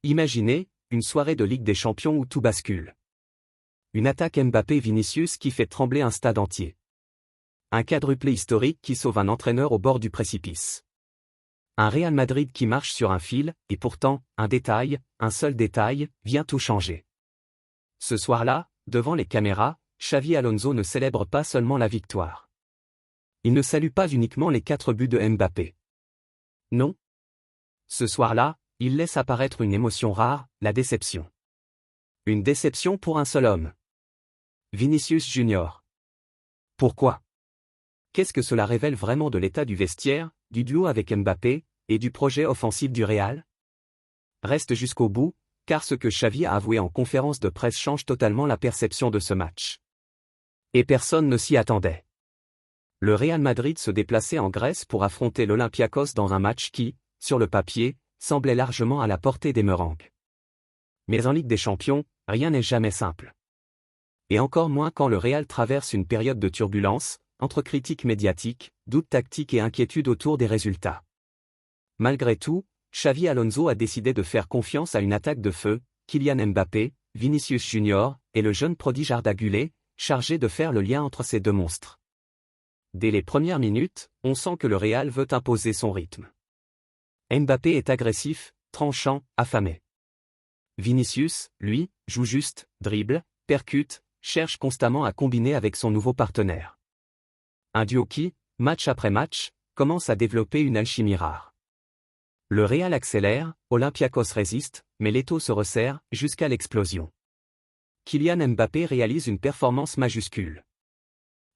Imaginez, une soirée de Ligue des Champions où tout bascule. Une attaque Mbappé-Vinicius qui fait trembler un stade entier. Un quadruplé historique qui sauve un entraîneur au bord du précipice. Un Real Madrid qui marche sur un fil, et pourtant, un seul détail, vient tout changer. Ce soir-là, devant les caméras, Xavi Alonso ne célèbre pas seulement la victoire. Il ne salue pas uniquement les 4 buts de Mbappé. Non. Ce soir-là, il laisse apparaître une émotion rare, la déception. Une déception pour un seul homme. Vinicius Junior. Pourquoi? Qu'est-ce que cela révèle vraiment de l'état du vestiaire, du duo avec Mbappé, et du projet offensif du Real? Reste jusqu'au bout, car ce que Xavi a avoué en conférence de presse change totalement la perception de ce match. Et personne ne s'y attendait. Le Real Madrid se déplaçait en Grèce pour affronter l'Olympiakos dans un match qui, sur le papier, semblait largement à la portée des Merengues. Mais en Ligue des Champions, rien n'est jamais simple. Et encore moins quand le Real traverse une période de turbulence, entre critiques médiatiques, doutes tactiques et inquiétudes autour des résultats. Malgré tout, Xavi Alonso a décidé de faire confiance à une attaque de feu, Kylian Mbappé, Vinicius Junior, et le jeune prodige Arda Güler, chargé de faire le lien entre ces deux monstres. Dès les premières minutes, on sent que le Real veut imposer son rythme. Mbappé est agressif, tranchant, affamé. Vinicius, lui, joue juste, dribble, percute, cherche constamment à combiner avec son nouveau partenaire. Un duo qui, match après match, commence à développer une alchimie rare. Le Real accélère, Olympiakos résiste, mais l'étau se resserre, jusqu'à l'explosion. Kylian Mbappé réalise une performance majuscule.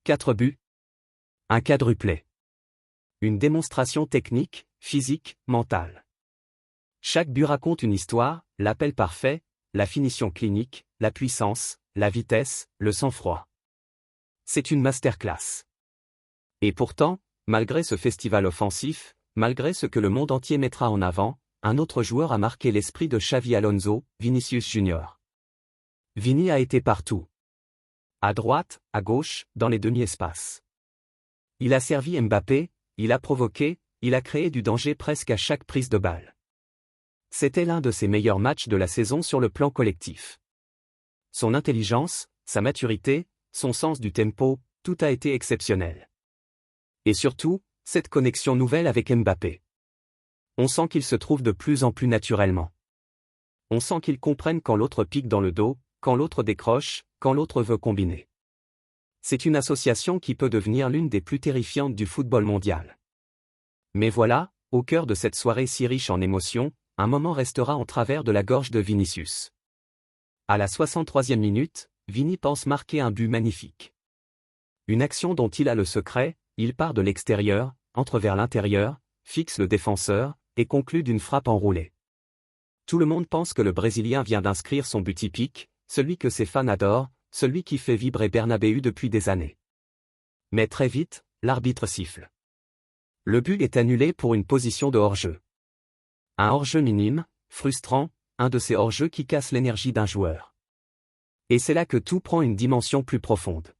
4 buts. Un quadruplé. Une démonstration technique, physique, mentale. Chaque but raconte une histoire, l'appel parfait, la finition clinique, la puissance, la vitesse, le sang-froid. C'est une masterclass. Et pourtant, malgré ce festival offensif, malgré ce que le monde entier mettra en avant, un autre joueur a marqué l'esprit de Xavi Alonso, Vinicius Junior. Vini a été partout. À droite, à gauche, dans les demi-espaces. Il a servi Mbappé, il a provoqué, il a créé du danger presque à chaque prise de balle. C'était l'un de ses meilleurs matchs de la saison sur le plan collectif. Son intelligence, sa maturité, son sens du tempo, tout a été exceptionnel. Et surtout, cette connexion nouvelle avec Mbappé. On sent qu'ils se trouvent de plus en plus naturellement. On sent qu'ils comprennent quand l'autre pique dans le dos, quand l'autre décroche, quand l'autre veut combiner. C'est une association qui peut devenir l'une des plus terrifiantes du football mondial. Mais voilà, au cœur de cette soirée si riche en émotions, un moment restera en travers de la gorge de Vinicius. À la 63e minute, Vini pense marquer un but magnifique. Une action dont il a le secret, il part de l'extérieur, entre vers l'intérieur, fixe le défenseur, et conclut d'une frappe enroulée. Tout le monde pense que le Brésilien vient d'inscrire son but typique, celui que ses fans adorent, celui qui fait vibrer Bernabéu depuis des années. Mais très vite, l'arbitre siffle. Le but est annulé pour une position de hors-jeu. Un hors-jeu minime, frustrant, un de ces hors-jeux qui cassent l'énergie d'un joueur. Et c'est là que tout prend une dimension plus profonde.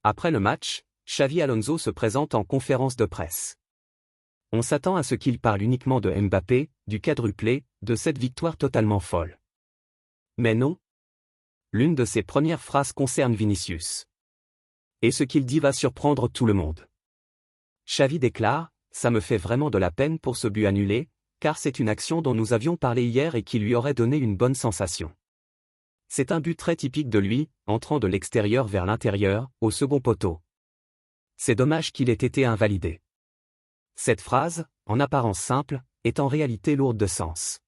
Après le match, Xavi Alonso se présente en conférence de presse. On s'attend à ce qu'il parle uniquement de Mbappé, du quadruplé, de cette victoire totalement folle. Mais non. L'une de ses premières phrases concerne Vinicius. Et ce qu'il dit va surprendre tout le monde. Xavi déclare, « Ça me fait vraiment de la peine pour ce but annulé, car c'est une action dont nous avions parlé hier et qui lui aurait donné une bonne sensation. C'est un but très typique de lui, entrant de l'extérieur vers l'intérieur, au second poteau. C'est dommage qu'il ait été invalidé. » Cette phrase, en apparence simple, est en réalité lourde de sens.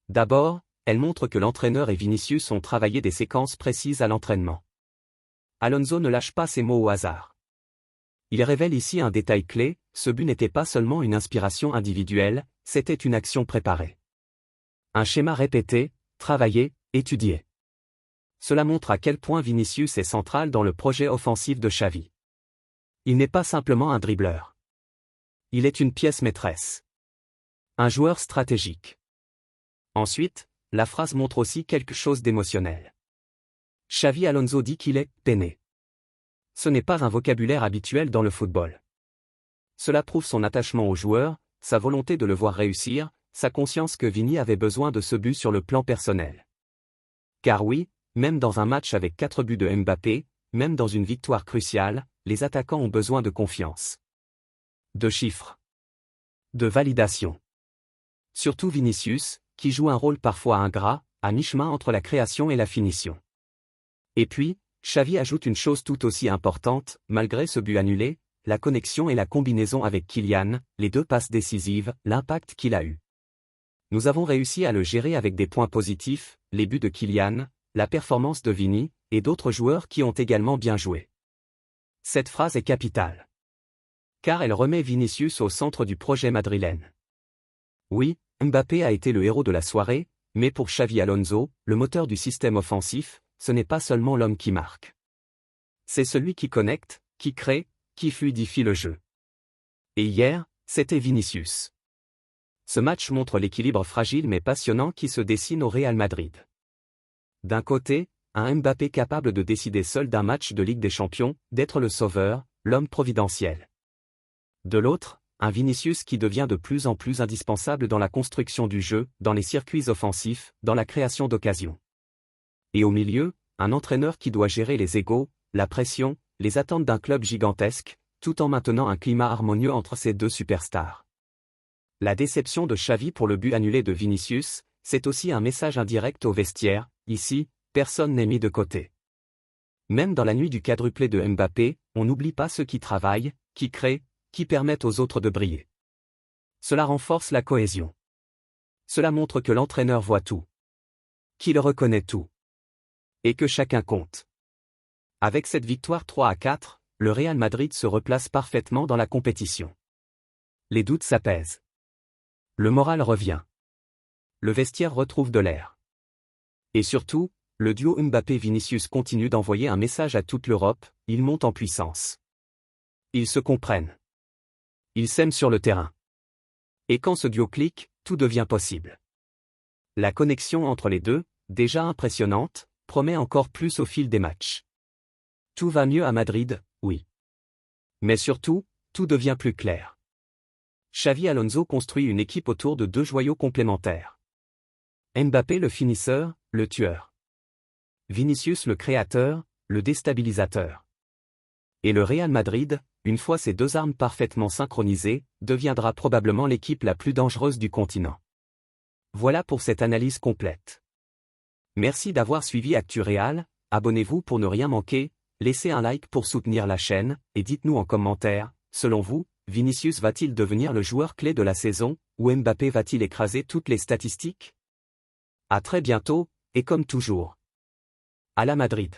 D'abord, elle montre que l'entraîneur et Vinicius ont travaillé des séquences précises à l'entraînement. Alonso ne lâche pas ses mots au hasard. Il révèle ici un détail clé, ce but n'était pas seulement une inspiration individuelle, c'était une action préparée. Un schéma répété, travaillé, étudié. Cela montre à quel point Vinicius est central dans le projet offensif de Xavi. Il n'est pas simplement un dribbleur. Il est une pièce maîtresse. Un joueur stratégique. Ensuite, la phrase montre aussi quelque chose d'émotionnel. Xavi Alonso dit qu'il est « peiné ». Ce n'est pas un vocabulaire habituel dans le football. Cela prouve son attachement au joueur, sa volonté de le voir réussir, sa conscience que Vini avait besoin de ce but sur le plan personnel. Car oui, même dans un match avec 4 buts de Mbappé, même dans une victoire cruciale, les attaquants ont besoin de confiance. De chiffres. De validation. Surtout Vinicius, qui joue un rôle parfois ingrat, à mi-chemin entre la création et la finition. Et puis, Xavi ajoute une chose tout aussi importante, malgré ce but annulé, la connexion et la combinaison avec Kylian, les 2 passes décisives, l'impact qu'il a eu. Nous avons réussi à le gérer avec des points positifs, les buts de Kylian, la performance de Vini, et d'autres joueurs qui ont également bien joué. Cette phrase est capitale. Car elle remet Vinicius au centre du projet madrilène. Oui, Mbappé a été le héros de la soirée, mais pour Xavi Alonso, le moteur du système offensif, ce n'est pas seulement l'homme qui marque. C'est celui qui connecte, qui crée, qui fluidifie le jeu. Et hier, c'était Vinicius. Ce match montre l'équilibre fragile mais passionnant qui se dessine au Real Madrid. D'un côté, un Mbappé capable de décider seul d'un match de Ligue des Champions, d'être le sauveur, l'homme providentiel. De l'autre, un Vinicius qui devient de plus en plus indispensable dans la construction du jeu, dans les circuits offensifs, dans la création d'occasions. Et au milieu, un entraîneur qui doit gérer les égos, la pression, les attentes d'un club gigantesque, tout en maintenant un climat harmonieux entre ces 2 superstars. La déception de Xavi pour le but annulé de Vinicius, c'est aussi un message indirect au vestiaire, ici, personne n'est mis de côté. Même dans la nuit du quadruplé de Mbappé, on n'oublie pas ceux qui travaillent, qui créent, qui permettent aux autres de briller. Cela renforce la cohésion. Cela montre que l'entraîneur voit tout. Qu'il reconnaît tout. Et que chacun compte. Avec cette victoire 3-4, le Real Madrid se replace parfaitement dans la compétition. Les doutes s'apaisent. Le moral revient. Le vestiaire retrouve de l'air. Et surtout, le duo Mbappé-Vinicius continue d'envoyer un message à toute l'Europe, ils montent en puissance. Ils se comprennent. Ils s'aiment sur le terrain. Et quand ce duo clique, tout devient possible. La connexion entre les deux, déjà impressionnante, promet encore plus au fil des matchs. Tout va mieux à Madrid, oui. Mais surtout, tout devient plus clair. Xavi Alonso construit une équipe autour de 2 joyaux complémentaires. Mbappé le finisseur, le tueur. Vinicius le créateur, le déstabilisateur. Et le Real Madrid, une fois ces 2 armes parfaitement synchronisées, deviendra probablement l'équipe la plus dangereuse du continent. Voilà pour cette analyse complète. Merci d'avoir suivi Actu Real, abonnez-vous pour ne rien manquer, laissez un like pour soutenir la chaîne, et dites-nous en commentaire, selon vous, Vinicius va-t-il devenir le joueur clé de la saison, ou Mbappé va-t-il écraser toutes les statistiques? À très bientôt, et comme toujours. À la Madrid.